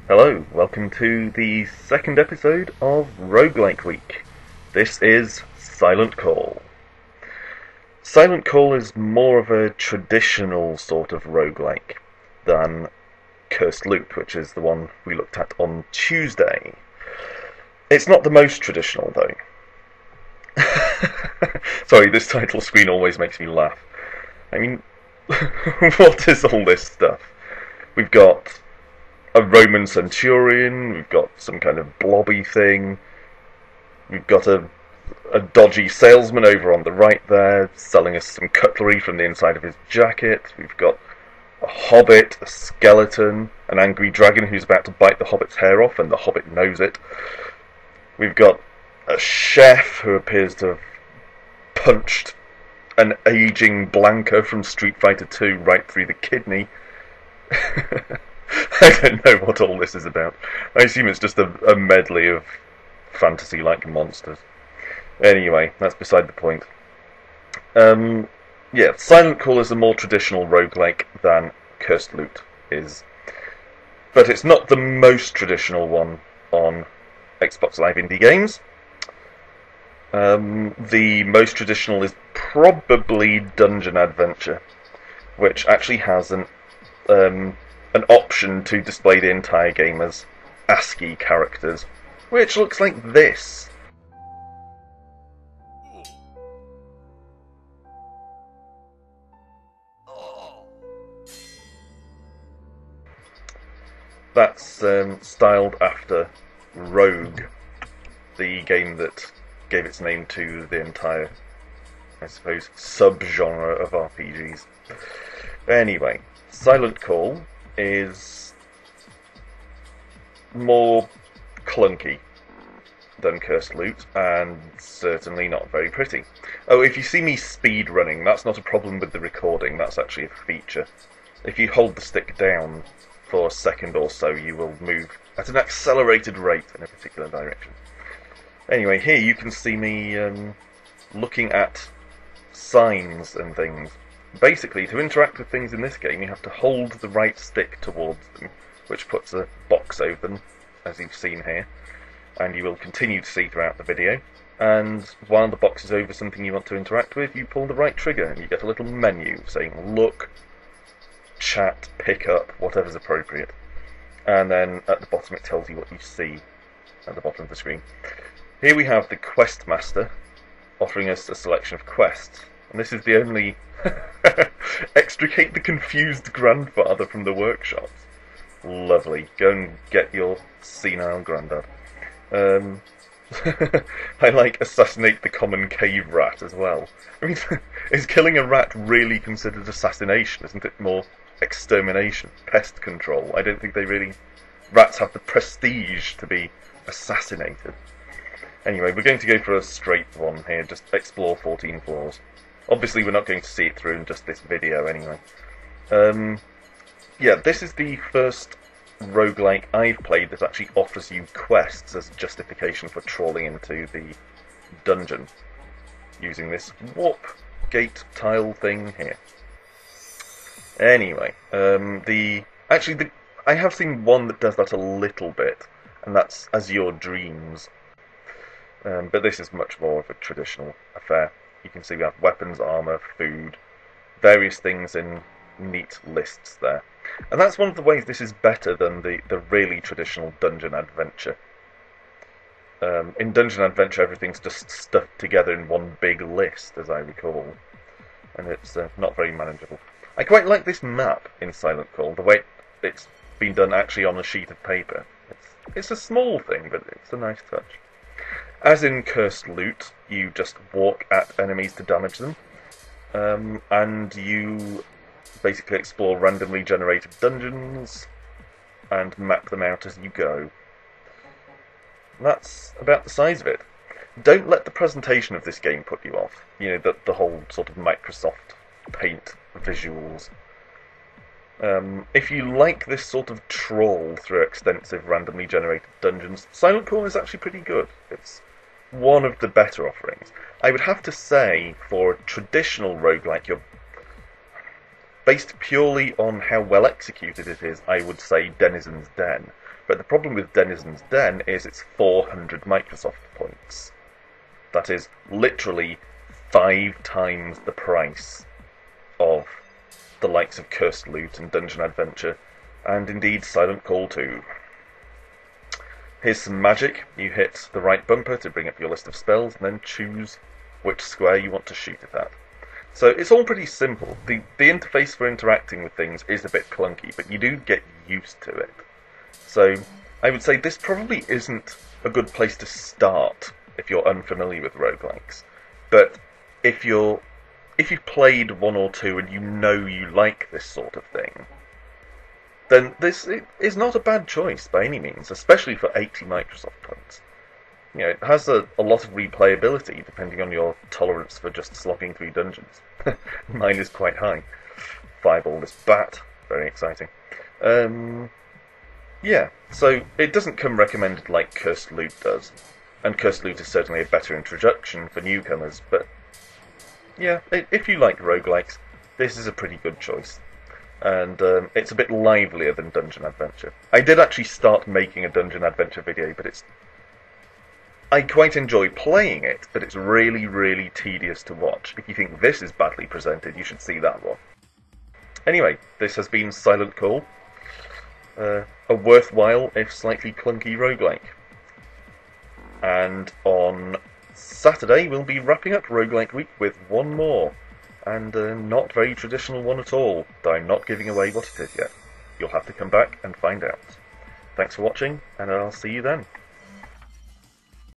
Hello, welcome to the second episode of Roguelike Week. This is Silent Call. Silent Call is more of a traditional sort of roguelike than Cursed Loot, which is the one we looked at on Tuesday. It's not the most traditional, though. Sorry, this title screen always makes me laugh. I mean, what is all this stuff? We've got a Roman centurion, we've got some kind of blobby thing, we've got a dodgy salesman over on the right there, selling us some cutlery from the inside of his jacket. We've got a hobbit, a skeleton, an angry dragon who's about to bite the hobbit's hair off, and the hobbit knows it. We've got a chef who appears to have punched an aging Blanca from Street Fighter 2 right through the kidney. I don't know what all this is about. I assume it's just a medley of fantasy-like monsters. Anyway, that's beside the point. Yeah, Silent Call is a more traditional roguelike than Cursed Loot is. But it's not the most traditional one on Xbox Live Indie Games. The most traditional is probably Dungeon Adventure, which actually has an option to display the entire game as ASCII characters, which looks like this. That's styled after Rogue, the game that gave its name to the entire, I suppose, sub-genre of RPGs. Anyway, Silent Call is more clunky than Cursed Loot, and certainly not very pretty. Oh, if you see me speed running, that's not a problem with the recording, that's actually a feature. If you hold the stick down for a second or so, you will move at an accelerated rate in a particular direction. Anyway, here you can see me looking at signs and things. Basically, to interact with things in this game, you have to hold the right stick towards them, which puts a box over them, as you've seen here, and you will continue to see throughout the video. And while the box is over something you want to interact with, you pull the right trigger, and you get a little menu saying look, chat, pick up, whatever's appropriate. And then at the bottom it tells you what you see at the bottom of the screen. Here we have the Quest Master offering us a selection of quests. And this is the only extricate the confused grandfather from the workshops. Lovely. Go and get your senile granddad. I like assassinate the common cave rat as well. I mean, is killing a rat really considered assassination? Isn't it more extermination, pest control? I don't think they really... Rats have the prestige to be assassinated. Anyway, we're going to go for a straight one here, just explore 14 floors. Obviously we're not going to see it through in just this video anyway. Yeah, this is the first roguelike I've played that actually offers you quests as justification for trawling into the dungeon, using this warp gate tile thing here. Anyway, I have seen one that does that a little bit, and that's As Your Dreams. But this is much more of a traditional affair. You can see we have weapons, armour, food, various things in neat lists there. And that's one of the ways this is better than the really traditional Dungeon Adventure. In Dungeon Adventure everything's just stuffed together in one big list, as I recall. And it's not very manageable. I quite like this map in Silent Call, the way it's been done actually on a sheet of paper. It's a small thing, but it's a nice touch. As in Cursed Loot, you just walk at enemies to damage them, and you basically explore randomly generated dungeons and map them out as you go. That's about the size of it. Don't let the presentation of this game put you off. You know, the whole sort of Microsoft Paint visuals. If you like this sort of trawl through extensive randomly generated dungeons, Silent Call is actually pretty good. It's one of the better offerings. I would have to say, for a traditional roguelike, based purely on how well executed it is, I would say Denizen's Den. But the problem with Denizen's Den is it's 400 Microsoft points. That is literally 5 times the price of the likes of Cursed Loot and Dungeon Adventure, and indeed Silent Call 2. Here's some magic. You hit the right bumper to bring up your list of spells, and then choose which square you want to shoot it at. So it's all pretty simple. The interface for interacting with things is a bit clunky, but you do get used to it. So I would say this probably isn't a good place to start if you're unfamiliar with roguelikes. But if you've played one or two and you know you like this sort of thing, then this is not a bad choice by any means, especially for 80 Microsoft points. You know, it has a lot of replayability depending on your tolerance for just slogging through dungeons. Mine is quite high. Fireball this bat, very exciting. Yeah, so it doesn't come recommended like Cursed Loot does, and Cursed Loot is certainly a better introduction for newcomers, but yeah, if you like roguelikes, this is a pretty good choice. And it's a bit livelier than Dungeon Adventure. I did actually start making a Dungeon Adventure video, but I quite enjoy playing it, but it's really, really tedious to watch. If you think this is badly presented, you should see that one. Anyway, this has been Silent Call, a worthwhile, if slightly clunky roguelike. And on Saturday, we'll be wrapping up Roguelike Week with one more. And a not very traditional one at all, though I'm not giving away what it is yet. You'll have to come back and find out. Thanks for watching, and I'll see you then.